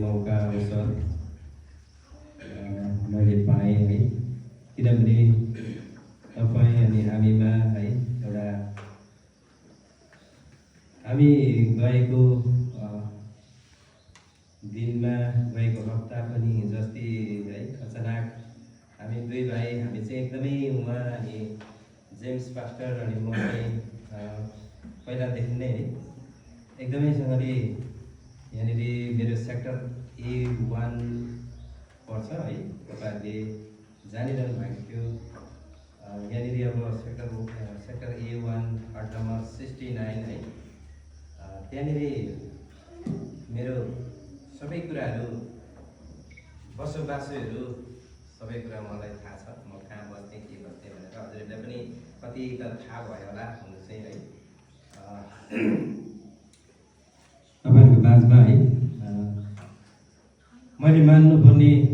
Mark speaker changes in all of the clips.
Speaker 1: मौका अवसर मैले पाएँ है, किनभने तपाईँ अनि हामीमा है एउटा हामी गएको दिनमा गएको हप्ता पनि जस्तै है अचानक हामी दुई भाइ हामी चाहिँ एकदमै उहाँ अनि जेम्स पास्टर अनि म चाहिँ पहिलादेखि नै है एकदमैसँगले यहाँनिर मेरो सेक्टर A1 पर्छ है, तपाईँहरूले जानिरहनु भएको थियो। यहाँनिर अब सेक्टर A1 वार्ड नम्बर 69 है, त्यहाँनिर मेरो सबै कुराहरू बसोबासोहरू सबै कुरा मलाई थाहा छ, म कहाँ बस्ने के बस्ने भनेर। हजुरहरूलाई पनि कति त थाहा भयो होला हुनु चाहिँ है। तपाईँहरूको माझमा है मैले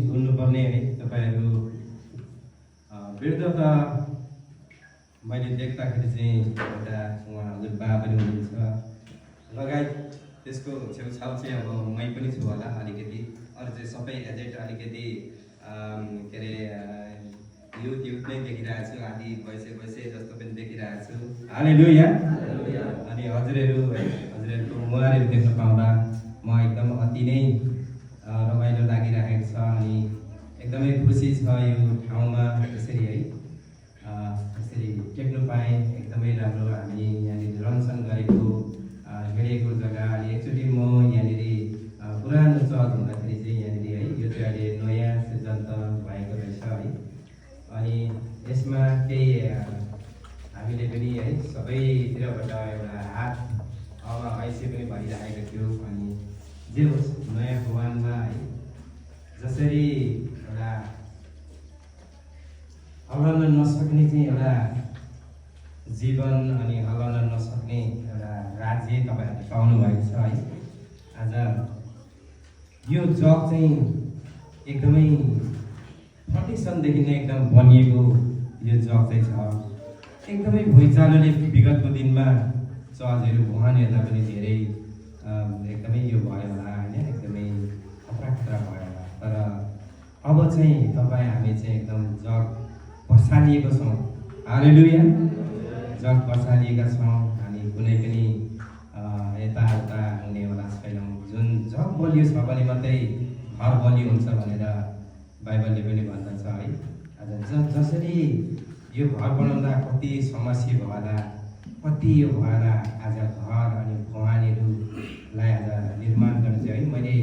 Speaker 1: सुन्नुपर्ने है तपाईँहरू वृद्ध त मैले देख्दाखेरि चाहिँ एउटा उहाँ हजुरबा पनि हुनुहुन्छ लगायत त्यसको छेउछाउ चाहिँ अब मै पनि छु होला अलिकति, अरू चाहिँ सबै एजेट अलिकति के अरे युथ नै देखिरहेको छु, आदि वैसे जस्तो पनि देखिरहेको छु। हालेलुया। अनि हजुरहरूको मुहारहरू देख्न पाउँदा म एकदम अति नै रमाइलो लागिरहेको छ अनि एकदमै खुसी छ यो ठाउँमा यसरी है यसरी टेक्नु पाएँ। एकदमै राम्रो हामी यहाँनिर रनसन गरेको हिँडेको जग्गा। अनि एकचोटि म यहाँनिर पुरानो चर्च हुँदाखेरि चाहिँ यहाँनिर है यो चाहिँ अहिले नयाँ सिद्धान्त भएको रहेछ है। अनि यसमा केही हामीले पनि है सबैतिरबाट एउटा हात ऐसे पनि भइरहेको थियो। अनि जे होस् नयाँ भगवानमा है जसरी एउटा हल्लाउन नसक्ने चाहिँ एउटा जीवन अनि हल्लाउन नसक्ने एउटा राज्य तपाईँहरूले पाउनु भएको छ है। आज यो जग चाहिँ एकदमै 40 सनदेखि नै एकदम बनिएको यो जग चाहिँ छ। एकदमै भुइँचालोले विगतको दिनमा चर्चहरू भगवानहरूलाई पनि धेरै एकदमै यो भयो होला होइन, एकदमै खतरा भयो होला। तर अब चाहिँ तपाईँ हामी चाहिँ एकदम जग बसालिएको छौँ। हालेलुया। जग बसालिएका छौँ। हामी कुनै पनि यताउता हुनेवाला छैनौँ। जुन जग बलियो छ भने मात्रै घर बलियो हुन्छ भनेर बाइबलले पनि भन्दछ है। आज जसरी यो घर बनाउँदा कति समस्या भयो होला, कति यो भयो होला। आज घर अनि भवानीहरूलाई आज निर्माण गर्नु चाहिँ है मैले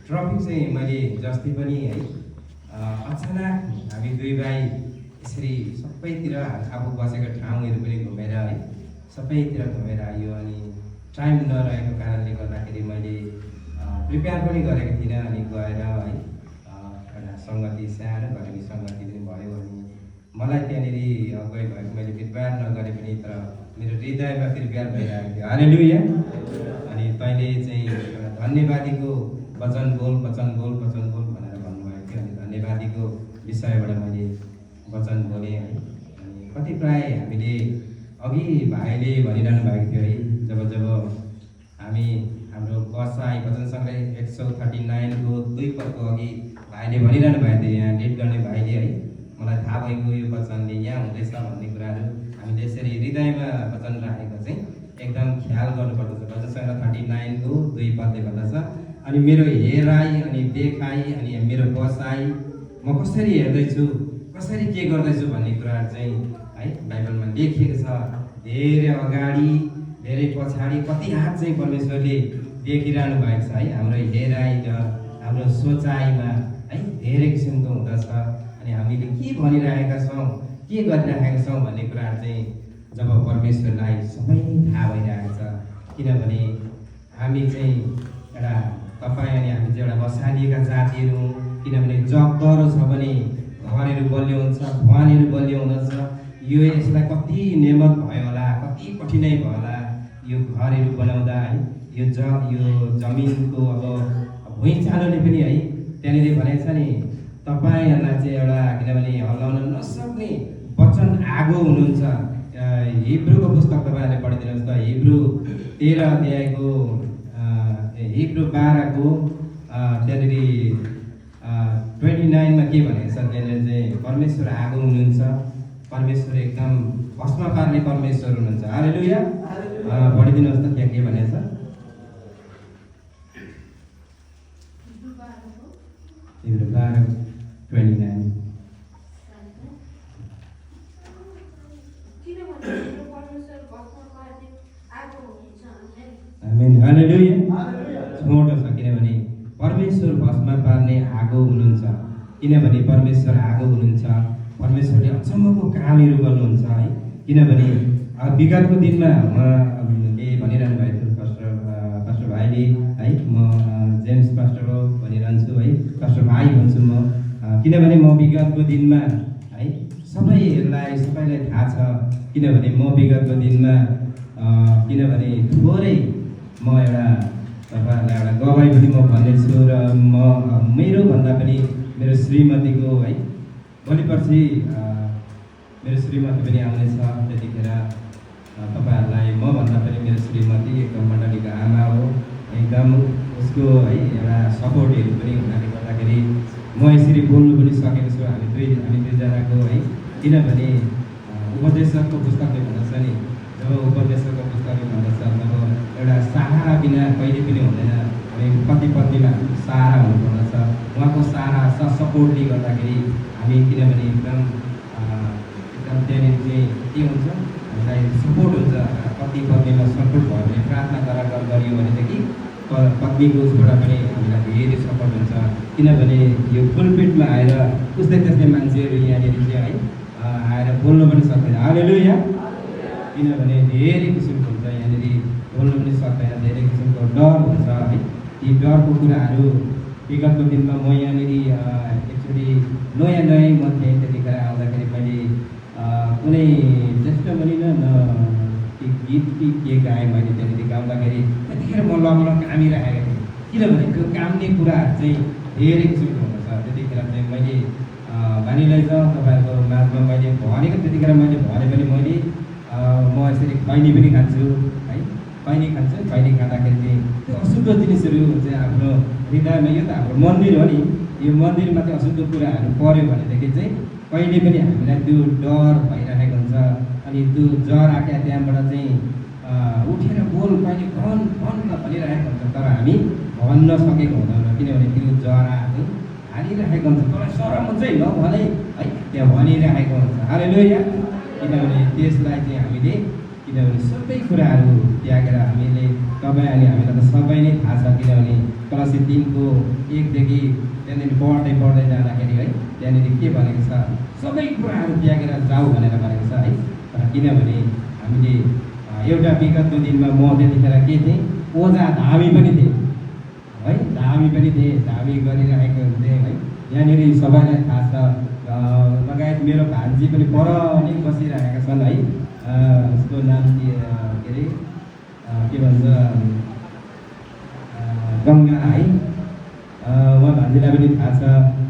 Speaker 1: ट्रफिक चाहिँ मैले जस्तै पनि है अचानक हामी दुई भाइ यसरी सबैतिर आफू बसेको ठाउँहरू पनि घुमेर है सबैतिर घुमेर आयो। अनि टाइम नरहेको कारणले गर्दाखेरि मैले प्रिपेयर पनि गरेको थिइनँ। अनि गएर है एउटा सङ्गति सानो घरेलु सङ्गति पनि भयो। अनि मलाई त्यहाँनिर गइ भएको मैले प्रिपेयर नगरे पनि तर मेरो हृदयमा प्रिपेयर भइरहेको थियो। हालेलुया। अनि तैँले चाहिँ एउटा धन्यवादीको वचन बोल भनेर भन्नुभएको थियो। अनि धन्यवादीको विषयबाट मैले वचन बोलेँ है। अनि कतिपय हामीले अघि भाइले भनिरहनु भएको थियो है, जब हामी हाम्रो बसाइ वचन सङ्ग्रह 139 को 2 पदको अघि भाइले भनिरहनु भएको थियो, यहाँ लिड गर्ने भाइले है मलाई थाहा भएको यो वचनले यहाँ हुँदैछ भन्ने कुराहरू हामीले यसरी हृदयमा वचन राखेको चाहिँ एकदम ख्याल गर्नुपर्दछ। वचन सङ्ग्रह 39 को 2 पदले भन्दछ, अनि मेरो हेराइ अनि देखाइ अनि मेरो बसाइ म कसरी हेर्दैछु कसरी के गर्दैछु भन्ने कुराहरू चाहिँ है बाइबलमा लेखिएको छ। धेरै अगाडि धेरै पछाडि कति हात चाहिँ परमेश्वरले देखिरहनु भएको छ है। हाम्रो हेराइ र हाम्रो सोचाइमा है धेरै किसिमको हुँदछ। अनि हामीले के भनिरहेका छौँ के गरिरहेका छौँ भन्ने कुराहरू चाहिँ जब परमेश्वरलाई सबै थाहा भइरहेको छ। किनभने हामी चाहिँ एउटा तपाईँ अनि हामी चाहिँ एउटा बसालिएका जातिहरू हौँ। किनभने जग डह्रो छ भने घरहरू बलियो हुन्छ, भवानीहरू बलियो हुँदछ। यो यसलाई कति नेमत भयो होला, कति कठिनाइ भयो होला यो घरहरू बनाउँदा है। यो जमिनको अब भुइँचालोले पनि है त्यहाँनिर भनेको छ नि तपाईँहरूलाई चाहिँ एउटा किनभने हल्लाउन नसक्ने वचन आगो हुनुहुन्छ। हिब्रूको पुस्तक तपाईँहरूले पढिदिनुहोस् त, हिब्रू 13 अध्यायको हिब्रू 12 को त्यहाँनिर 29 के भनेको छ त्यहाँनिर चाहिँ परमेश्वर आगो हुनुहुन्छ, परमेश्वर एकदम भस्म पार्ने परमेश्वर हुनुहुन्छ। हालेलुया। पढिदिनुहोस् त त्यहाँ के भनेको छ। तिम्रो 12:29। आमेन। हालेलुया। छोटो छ किनभने परमेश्वर भस्म पार्ने आगो हुनुहुन्छ, किनभने परमेश्वर आगो हुनुहुन्छ। परमेश्वरले अचम्मको कामहरू गर्नुहुन्छ है। किनभने विगतको दिनमा के भनिरहनु भएको थियो पास्टर भाइले है, म जेम्स पास्टर हो भनिरहन्छु है, पास्टर भाइ भन्छु म। किनभने म विगतको दिनमा है सबैलाई थाहा छ। किनभने म विगतको दिनमा किनभने थोरै म एउटा तपाईँहरूलाई एउटा गवाई पनि म भन्नेछु र म मेरो भन्दा पनि मेरो श्रीमतीको है भोलि पर्सि मेरो श्रीमती पनि आउनेछ। त्यतिखेर तपाईँहरूलाई म भन्दा पनि मेरो श्रीमती एकदम मण्डलीको आमा हो, एकदम उसको है एउटा सपोर्टहरू पनि हुनाले गर्दाखेरि म यसरी बोल्नु पनि सकेको छु। हामी दुईजनाको है। किनभने उपदेशकको पुस्तकले भन्दछ नि, जब उपदेशकको पुस्तकले भन्दछ तब एउटा सहारा बिना कहिले पनि हुँदैन। हामी पति पत्नीमा सहारा हुनुपर्दछ। उहाँको सहारा सपोर्टले गर्दाखेरि हामी किनभने एकदम त्यहाँनिर चाहिँ के हुन्छ, हामीलाई सपोर्ट हुन्छ। पति पत्नीमा सपोर्ट भयो भने प्रार्थना गरियो भनेदेखि पत्नीको उसबाट पनि हामीलाई धेरै सपोर्ट हुन्छ। किनभने यो पुलपिटमा आएर त्यस्तै मान्छेहरू यहाँनिर चाहिँ है आएर बोल्नु पनि सक्दैन। हालेलुया। किनभने धेरै किसिमको हुन्छ यहाँनिर, बोल्नु पनि सक्दैन, धेरै किसिमको डर हुन्छ है। यी डरको कुराहरू विगतको दिनमा म यहाँनिर एक्चुअली नयाँ म थिएँ। त्यतिखेर आउँदाखेरि मैले कुनै टेस्टमनी न गीत के गाएँ मैले त्यहाँनिर गाउँदाखेरि त्यतिखेर म लगभग कामिरहेको थिएँ। किनभने त्यो काम्ने कुराहरू चाहिँ धेरै किसिमको हुँदछ। त्यतिखेर चाहिँ मैले भानीलाई त तपाईँहरूको माझमा मैले भनेको, त्यतिखेर मैले भने पनि मैले म यसरी खैनी पनि खान्छु है, खैनी खान्छु। खैनी खाँदाखेरि चाहिँ त्यो अशुद्ध जिनिसहरू चाहिँ आफ्नो हृदयमा, यो त हाम्रो मन्दिर हो नि, यो मन्दिरमा चाहिँ अशुद्ध कुराहरू पऱ्यो भनेदेखि चाहिँ कहिले पनि हामीलाई त्यो डर भइरहेको हुन्छ। अनि त्यो जर आँखा त्यहाँबाट चाहिँ उठेर बोल कहिले भन न भनिरहेको हुन्छ, तर हामी भन्न सकेको हुँदैन। किनभने त्यो जरा चाहिँ हालिरहेको हुन्छ, तर सरम चाहिँ नभने है त्यहाँ भनिरहेको हुन्छ। हालेलुया। किनभने त्यसलाई चाहिँ हामीले किनभने सबै कुराहरू त्यागेर हामीले तपाईँ अनि हामीलाई त सबै नै थाहा छ। किनभने क्लास 3को 1देखि त्यहाँनिर पढ्दै जाँदाखेरि है त्यहाँनिर के भनेको छ, सबै कुराहरू त्यागेर जाऊ भनेर भनेको छ है। तर किनभने हामीले एउटा विगतको दिनमा म त्यतिखेर के थिएँ, ओझा धामी पनि थिएँ है, धामी गरिरहेको हुन्थेँ है। यहाँनिर सबैलाई थाहा छ। लगायत मेरो भान्जी पनि पर नै बसिरहेका छन् है। उसको नाम के अरे के भन्छ गङ्गा है। उहाँ भान्जीलाई पनि थाहा छ।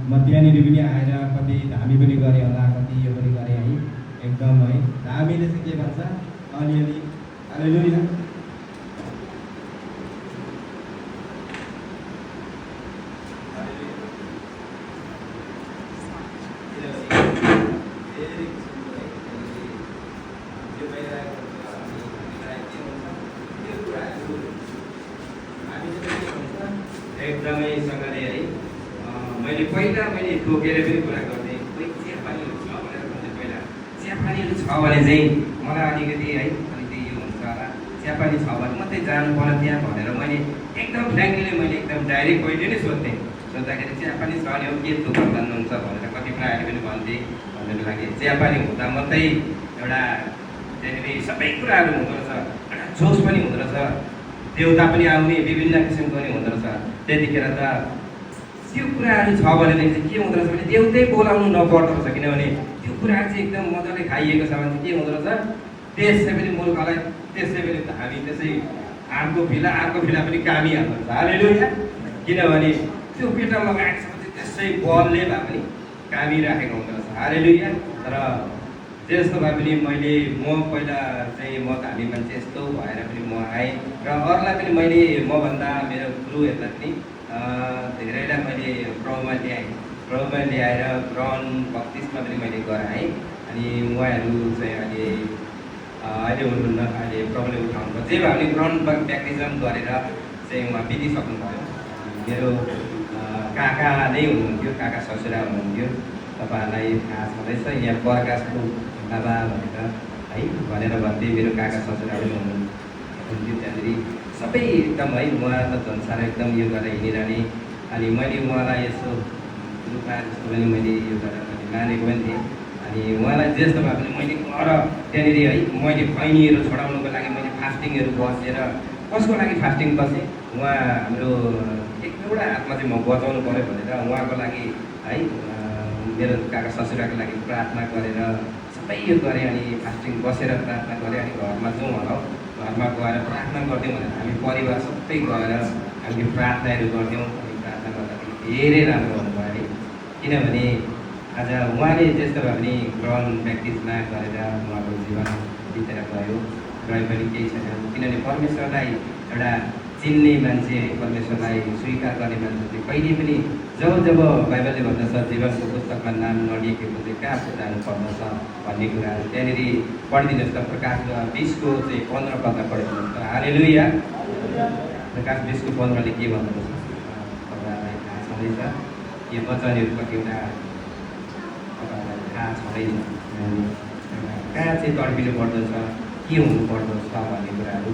Speaker 1: म त्यहाँनिर पनि आएर कति धामी पनि गरेँ होला, कति यो पनि गरेँ है एकदम है। धामीले चाहिँ के भन्छ अलिअलि हालेलुया। एकदमैसँगले है मैले ठोकेर पनि कुरा गर्थेँ। चियापानीहरू छ भनेर भन्थेँ। पहिला चियापानीहरू छ भने चाहिँ मलाई अलिकति है अलिकति यो हुन्छ होला, चियापानी छ भने मात्रै जानु पर्यो त्यहाँ भनेर मैले एकदम फ्रेङ्कली मैले एकदम डाइरेक्ट पहिले नै सोध्थेँ। सोद्धाखेरि चियापानी छ भने हो के दोकान जान्नुहुन्छ भनेर कति प्रायः पनि भन्थेँ। भन्नुको लागि चियापानी हुँदा मात्रै एउटा त्यहाँनिर सबै कुराहरू हुँदो रहेछ, एउटा जोस पनि हुँदो रहेछ, देउता पनि आउने विभिन्न किसिमको पनि हुँदो रहेछ। त्यतिखेर त त्यो कुराहरू छ भनेदेखि चाहिँ के हुँदो रहेछ भने देउतै बोलाउनु नपर्दो रहेछ। किनभने त्यो कुराहरू चाहिँ एकदम मजाले खाइएको छ भने चाहिँ के हुँदो रहेछ, त्यसै पनि मुलुकलाई त्यसै पनि हामी त्यसै अर्को फिला पनि कामिहाल्दो रहेछ। हालेलुया। किनभने त्यो पेटा लगाएको छ भने त्यसै बलले भए पनि कामिराखेको हुँदो रहेछ। हालेलुया। तर त्यस्तो भए पनि म पहिला चाहिँ म धामी मान्छे यस्तो भएर पनि म आएँ र अरूलाई पनि मैले मभन्दा मेरो गुरुहरूलाई पनि धेरैलाई मैले प्रभुमा ल्याएर ग्रहण बत्तिसमा पनि मैले गराएँ। अनि उहाँहरू चाहिँ अहिले हुनुहुन्न, अहिले प्रभुले उठाउनुभयो। जे भए पनि ग्रहण ब्याप्टिजम गरेर चाहिँ उहाँ बितिसक्नुभयो। मेरो काका नै हुनुहुन्थ्यो, काका ससुरा हुनुहुन्थ्यो। तपाईँहरूलाई थाहा छँदैछ, यहाँ प्रकाशको बाबा भनेर है भनेर भन्दै मेरो काका ससुरा पनि हुनुहुन्थ्यो। त्यहाँनिर सबै एकदम है उहाँ त झन् साह्रो एकदम यो गरेर हिँडिरहने। अनि मैले उहाँलाई यसो रूपमा जस्तो पनि मैले यो गरेर मैले मानेको पनि थिएँ। अनि उहाँलाई जस्तो भए पनि मैले गएर त्यहाँनिर है मैले खैनीहरू छोडाउनुको लागि मैले फास्टिङहरू बसेर, कसको लागि फास्टिङ बसेँ, उहाँ हाम्रो एउटा आत्मा चाहिँ म बचाउनु पऱ्यो भनेर उहाँको लागि है मेरो काका ससुराको लागि प्रार्थना गरेर सबै यो गरेँ। अनि फास्टिङ बसेर प्रार्थना गरेँ। अनि घरमा जाउँ होला, घरमा गएर प्रार्थना गर्थ्यौँ भनेर हामी परिवार सबै गएर हामीले प्रार्थनाहरू गर्थ्यौँ। अनि प्रार्थना गर्दाखेरि धेरै राम्रो हुनुभयो है, किनभने आज उहाँले त्यस्तो भए पनि ग्रहण ब्याप्टिजमा गरेर उहाँको जीवन बितेर गयो, रहे पनि केही छैन। किनभने परमेश्वरलाई एउटा चिन्ने मान्छे, परमेश्वरलाई स्वीकार गर्ने मान्छे चाहिँ कहिले पनि जब बाइबलले भन्दछ जीवनको पुस्तकमा नाम नलिएको चाहिँ कहाँ जानु पर्दछ भन्ने कुराहरू त्यहाँनिर पढिदिनुहोस् त। प्रकाश 20को चाहिँ 15 पदमा पढिदिनुहोस् त। हालेलुया। प्रकाश 20को 15ले के भन्नुहुन्छ तपाईँहरूलाई थाहा छँदैछ? यो वचनहरू कतिवटा तपाईँहरूलाई थाहा छँदैन। कहाँ चाहिँ तड्पिनु पर्दछ, के हुनु पर्दछ भन्ने कुराहरू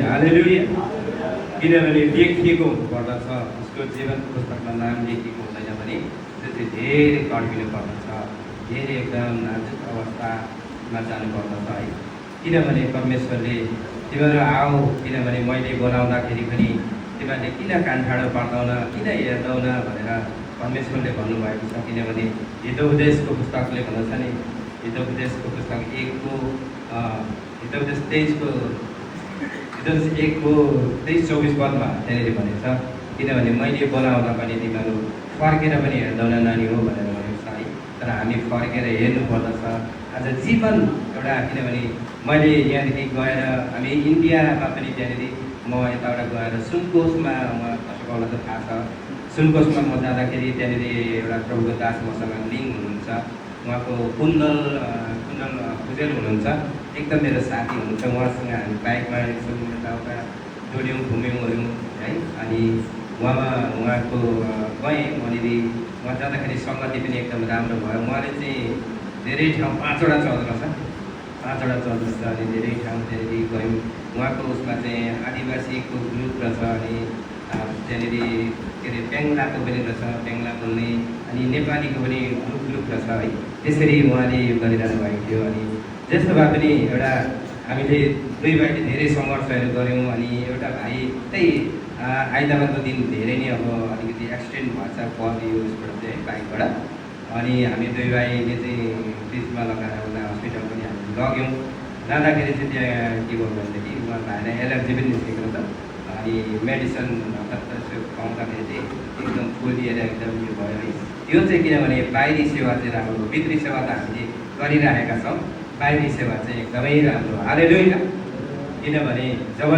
Speaker 1: हालेलुया। किनभने लेखिएको हुनुपर्दछ, उसको जीवनको पुस्तकमा नाम लेखिएको हुँदैन भने त्यो चाहिँ धेरै तड्पिनु पर्दछ, धेरै एकदम नाजुक अवस्थामा जानुपर्दछ है। किनभने परमेश्वरले तिमीहरू आऊ, किनभने मैले बोलाउँदाखेरि पनि तिमीहरूले किन कान ठाडो पार्दैन, किन हेर्दैन भनेर परमेश्वरले भन्नुभएको छ। किनभने हितोपदेशको पुस्तकले भन्दछ नि, हितोपदेशको पुस्तक 1को हितोपदेश 23-24 पदमा त्यहाँनिर भनेको छ, किनभने मैले बोलाउँदा पनि तिमीहरू फर्केर पनि हेर्दैन नानी हो भनेर भनेको छ है। तर हामी फर्केर हेर्नु पर्दछ आज जीवन एउटा। किनभने मैले यहाँदेखि गएर हामी इन्डियामा पनि त्यहाँनिर म यताबाट गएर सुनकोशमा, तपाईँलाई त थाहा छ, सुनकोशमा म जाँदाखेरि त्यहाँनिर एउटा प्रभुको दास मसँग लिङ्क हुनुहुन्छ, उहाँको कुण्डल पुजेल हुनुहुन्छ, एकदम मेरो साथी हुनुहुन्छ। उहाँसँग हामी बाइकमा यसो यताउता डोल्यौँ, घुम्यौँ है। अनि उहाँको गएँ वहाँनिर, उहाँ जाँदाखेरि सङ्गति पनि एकदम राम्रो भयो। उहाँले चाहिँ धेरै ठाउँ 5वटा चर्च छ, 5वटा चर्च छ। अनि धेरै ठाउँ त्यहाँनिर गयौँ। उहाँको उसमा चाहिँ आदिवासीको ग्रुप रहेछ, अनि त्यहाँनिर के अरे पेङ्लाको पनि रहेछ, पेङ्ला बोल्ने, अनि नेपालीको पनि ग्रुप रहेछ है। त्यसरी उहाँले यो गरिरहनु भएको थियो। अनि जस्तो भए पनि एउटा हामीले दुई भाइले धेरै सङ्घर्षहरू गऱ्यौँ। अनि एउटा भाइ त्यही आइतबारको दिन धेरै नै अब अलिकति एक्सिडेन्ट भएछ पर्ने उसबाट चाहिँ बाइकबाट। अनि हामी दुई भाइले चाहिँ बिचमा लगाएर उसलाई हस्पिटल पनि हामी लग्यौँ। जाँदाखेरि चाहिँ त्यहाँ के भयो भनेदेखि उहाँ भाइलाई एलर्जी पनि निस्केको छ। अनि मेडिसिन पाउँदाखेरि चाहिँ एकदम फुलिएर एकदम यो भयो है। यो चाहिँ किनभने बाहिरी सेवा चाहिँ राम्रो, भित्री सेवा त हामीले गरिरहेका छौँ, बाहिरी सेवा चाहिँ एकदमै राम्रो। हालेलुया। किनभने जब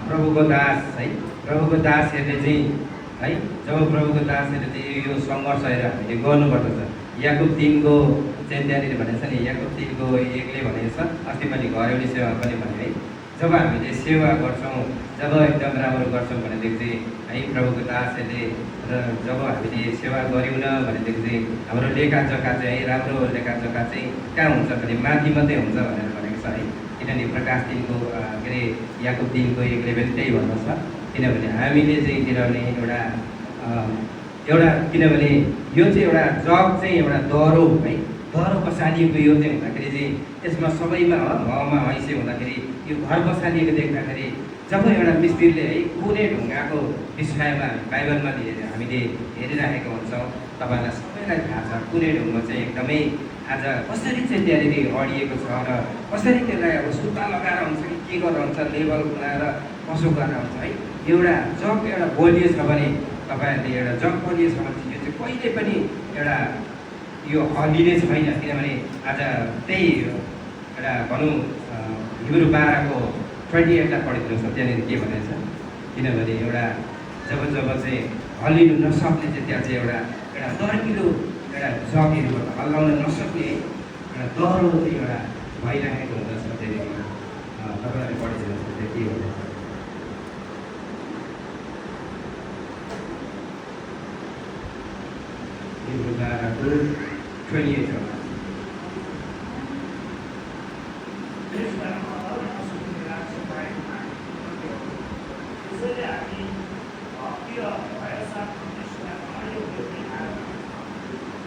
Speaker 1: प्रभुको दास है, प्रभुको दासहरूले चाहिँ है, जब प्रभुको दासहरूले चाहिँ यो सङ्घर्षहरू हामीले गर्नुपर्दछ। याकुब 3को चाहिँ त्यहाँनिर भनेको छ नि, याकुब 3को 1ले भनेको छ, अस्ति मैले घरेउली सेवा पनि भने है। जब हामीले सेवा गर्छौँ, जब एकदम राम्रो गर्छौँ भनेदेखि चाहिँ है प्रभुको दासहरूले र जब हामीले सेवा गऱ्यौँ न भनेदेखि चाहिँ हाम्रो लेखाजोखा चाहिँ है, राम्रो लेखाजोखा चाहिँ कहाँ हुन्छ भने माथि मात्रै हुन्छ भनेर भनेको छ है। किनभने प्रकाश 3को के अरे याकुब 3को 1ले पनि त्यही भन्दछ। किनभने हामीले चाहिँ किनभने एउटा किनभने यो चाहिँ एउटा जग चाहिँ एउटा दह्रो है, दह्रो बसालिएको यो चाहिँ हुँदाखेरि चाहिँ यसमा सबैमा हमा हैसे हुँदाखेरि यो घर बसालिएको देख्दाखेरि जब एउटा मिस्त्रीले है कुनै ढुङ्गाको विषयमा बाइबलमा हामीले हेरिराखेका हुन्छौँ, तपाईँहरूलाई सबैलाई थाहा छ कुनै ढुङ्गा चाहिँ एकदमै आज कसरी चाहिँ त्यहाँनिर अडिएको छ र कसरी त्यसलाई अब सुत्ता लगाएर हुन्छ कि के गरेर हुन्छ, लेबल बनाएर कसो गरेर हुन्छ है। एउटा जग एउटा बलियो छ भने तपाईँहरूले एउटा जग बलियो छ भने यो चाहिँ कहिले पनि एउटा यो हल्लिने छैन। किनभने आज त्यही एउटा भनौँ हिब्रू 12:28 पढिदिनुहोस् न, त्यहाँनिर के भनेको छ। किनभने एउटा जब चाहिँ हल्लिनु नसक्ने चाहिँ त्यहाँ चाहिँ एउटा दर्किलो एउटा जगहरूबाट हल्लाउन नसक्ने एउटा दह्रो चाहिँ एउटा भइरहेको हुँदछ। त्यहाँनिर तपाईँहरूले पढिदिनुहोस् न, त्यहाँ के हुँदछ। हिब्रू 12:28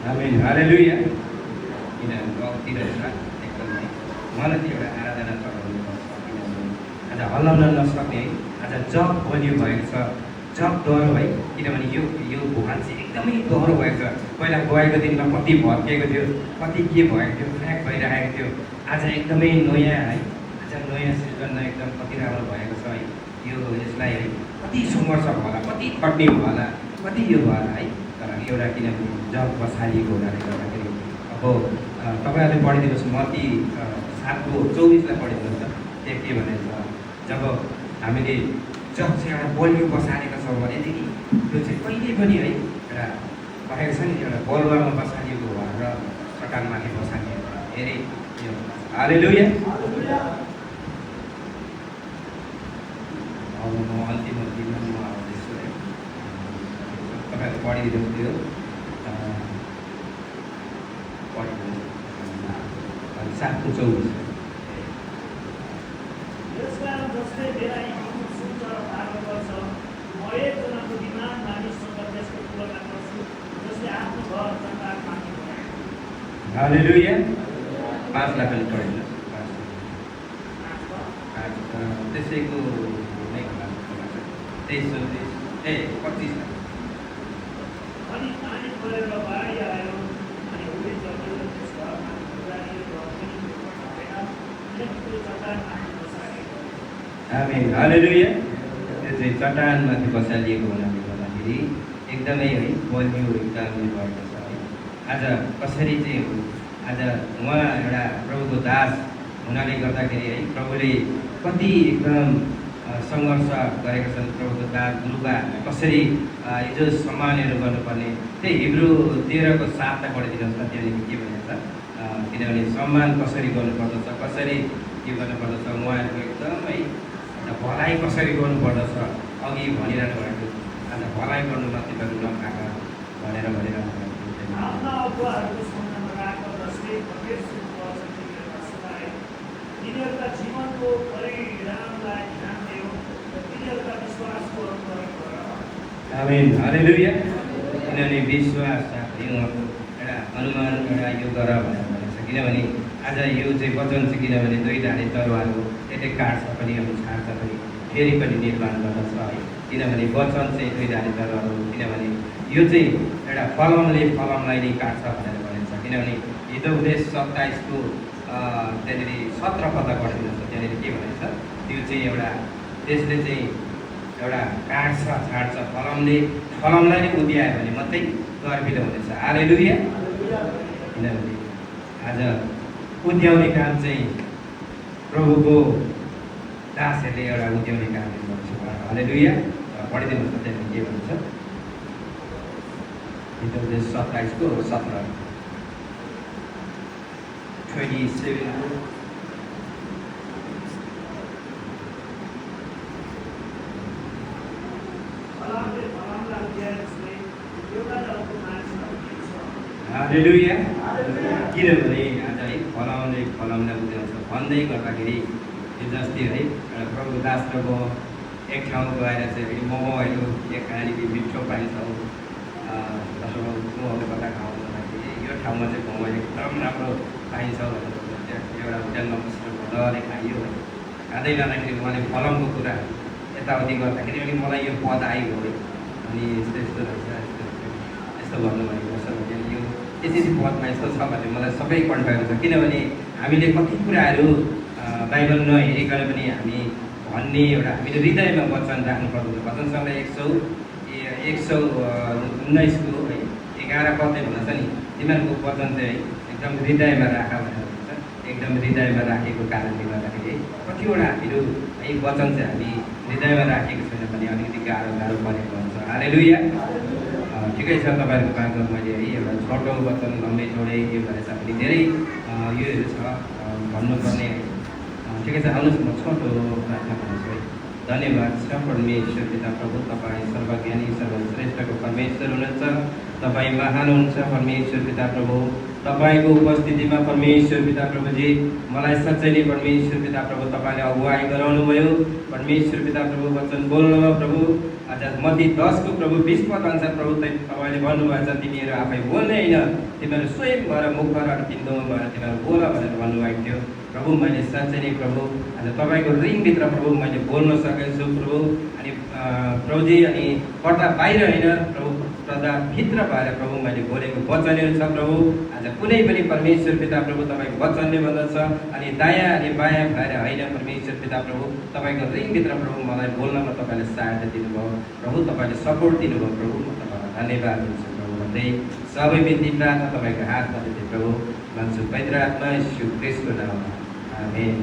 Speaker 1: आमेन, हालेलुया। किनभने गफतिर एकदमै मलाई चाहिँ एउटा आराधना चढाउनु पर्छ। किनभने आज हल्लाउन नसक्ने आज जग बलियो भएको छ, जग डह्रो है। किनभने यो भुवान चाहिँ एकदमै डह्रो भएको छ। पहिला गएको दिनमा कति भत्किएको थियो, कति के भएको थियो, फ्याक भइरहेको थियो। आज एकदमै नयाँ है, आज नयाँ सृजना एकदम कति राम्रो भएको छ है। यसलाई है कति सङ्घर्ष भयो होला, कति खट्ने भयो होला, कति यो भयो होला है। तर एउटा किनभने जग बसालिएको हुनाले गर्दाखेरि अब तपाईँहरूले पढिदिनुहोस्, मत्ती 7:24 पढिदिनुहोस् न। त्यहाँ के भनेको छ, जब हामीले जग चाहिँ एउटा बलियो बसालेका छौँ भनेदेखि त्यो चाहिँ कहिले पनि है एउटा भनेको छ नि, एउटा बलुवामा बसालिएको भएर चट्टानमाथि बसालिएको धेरै यो। हालेलुया। अब म अन्तिममा म आउँदैछु है। तपाईँहरू पढिदिनुहोस्, त्यो पढिदिनुहोस् 7:24। हालेलुया। 5लाई पनि पढिदिनुहोस्। त्यसैको नै होला 23-25। आमेन, हालेलुया। त्यो चाहिँ चट्टानमाथि बसालिएको हुनाले गर्दाखेरि एकदमै है बलियो एकदमै भएको छ है। आज कसरी चाहिँ आज उहाँ एउटा प्रभुको दास हुनाले गर्दाखेरि है प्रभुले कति एकदम सङ्घर्ष गरेका छन्। प्रभुको दास गुरुबा कसरी हिजो सम्मानहरू गर्नुपर्ने, त्यही हिब्रू 13:7 पढिदिनुहोस् न। त्यहाँनिर के भनेको छ, किनभने सम्मान कसरी गर्नुपर्दछ, कसरी के गर्नुपर्दछ, उहाँहरूको एकदम है भलाइ कसरी गर्नुपर्दछ अघि भनिरहनु भएको। आज भलाइ गर्नु मात्रै गर्नु नखाका भनेर आमेन, हालेलुया। किनभने विश्वास उहाँको एउटा अनुमान एउटा यो गर भनेर भनेको छ। किनभने आज यो चाहिँ वचन चाहिँ किनभने 2 धारे तरवार हो, यसले काट्छ पनि अनि छाड्छ पनि, फेरि पनि निर्माण गर्दछ है। किनभने वचन चाहिँ 2 धारे तरवार हो। किनभने यो चाहिँ एउटा फलमले फलमलाई नै काट्छ भनेर भनेको छ। किनभने हिजो उपदेश 27को त्यहाँनिर 17 पद पढिदिनुहोस्। त्यहाँनिर के भनेको छ, त्यो चाहिँ एउटा त्यसले चाहिँ एउटा काट्छ छाड्छ, फलमलाई नै उद्यायो भने मात्रै गर्भिलो हुनेछ। हालेलुया। किनभने आज उद्याउने काम चाहिँ प्रभुको दासहरूले एउटा उद्याउने काम गर्छ। हालेलुया। पढिदिनुहोस् न, त्यहाँनिर के भन्छ, हिजो उपदेश 27को 17 27 हालेलुया। किनभने आज है फलाउने फलाउन उद्याउँछ भन्दै गर्दाखेरि हिजो अस्ति है एउटा प्रभु दास र म एक ठाउँ गएर चाहिँ मोमोहरू के खाने कि मिठो पाइन्छ मोमोको कता खाउँ भन्दाखेरि यो ठाउँमा चाहिँ मोमो एकदम राम्रो पाइन्छ भनेर एउटा होटेलमा बसेर मजाले खाइयो। खाँदै लाँदाखेरि उहाँले फलामको कुरा यताउति गर्दाखेरि अनि मलाई यो पद आइगयो है। अनि यस्तो यस्तो रहेछ, यस्तो भन्नुभएको छ भने यो यति पदमा यस्तो छ भने मलाई सबै कन्ट्याक्ट छ। किनभने हामीले कति कुराहरू बाइबल नहेरिकन पनि हामी भन्ने एउटा हामीले हृदयमा वचन राख्नुपर्छ। वचन सङ्ग्रह 119 को है 11 पदले भन्छ नि तिमीहरूको वचन चाहिँ एकदम हृदयमा राख भनेर भन्छ। एकदम हृदयमा राखेको कारणले गर्दाखेरि कतिवटा हामीहरू है वचन चाहिँ हामी हृदयमा राखेको छैन भने अलिकति गाह्रो परेको हुन्छ। हालेलुया। ठिकै छ, तपाईँहरूको मार्फत मैले है एउटा छोटो वचन लम्बे छोडे यो भनेर चाहिँ हामीले धेरै योहरू छ भन्नुपर्ने। ठिकै छ, आउनुहोस् म छोटो प्रार्थना गर्छु है। धन्यवाद छ परमेश्वर पिता प्रभु, तपाईँ सर्वज्ञानी सर्वश्रेष्ठको परमेश्वर हुनुहुन्छ। तपाईँ महान हुनुहुन्छ परमेश्वर पिता प्रभु। तपाईँको उपस्थितिमा परमेश्वर पिता प्रभुजी मलाई साँच्चै नै परमेश्वर पिता प्रभु तपाईँले अगुवाई गराउनु भयो। परमेश्वर पिता प्रभु वचन बोल्नुभयो प्रभु। आज मत्ती 10 को प्रभु 20 पद अनुसार प्रभु तपाईँले भन्नुभएको छ तिमीहरू आफै बोल्ने होइन, तिमीहरू स्वयं भएर मुखबाट तिमीहरू भएर तिमीहरू बोल भनेर भन्नुभएको थियो प्रभु। मैले साँच्चै नै प्रभु आज तपाईँको रिङभित्र प्रभु मैले बोल्न सकेको छु प्रभु। अनि प्रभुजी अनि पर्दा बाहिर होइन प्रभु, पर्दा भित्र भएर प्रभु मैले बोलेको वचनहरू छ प्रभु। आज कुनै पनि परमेश्वर पिता प्रभु तपाईँको वचनले भन्दछ अनि दायाँ अनि बायाँ भएर होइन परमेश्वर पिता प्रभु, तपाईँको रिङभित्र प्रभु मलाई बोल्नमा तपाईँले सहायता दिनुभयो प्रभु, तपाईँले सपोर्ट दिनुभयो प्रभु। म तपाईँलाई धन्यवाद दिन्छु प्रभु भन्दै सबै बिन्ती प्रार्थना तपाईँको हातमा दिँदै प्रभु भन्छु पवित्र आत्मा यीशु ख्रीष्टको नाममा आमेन।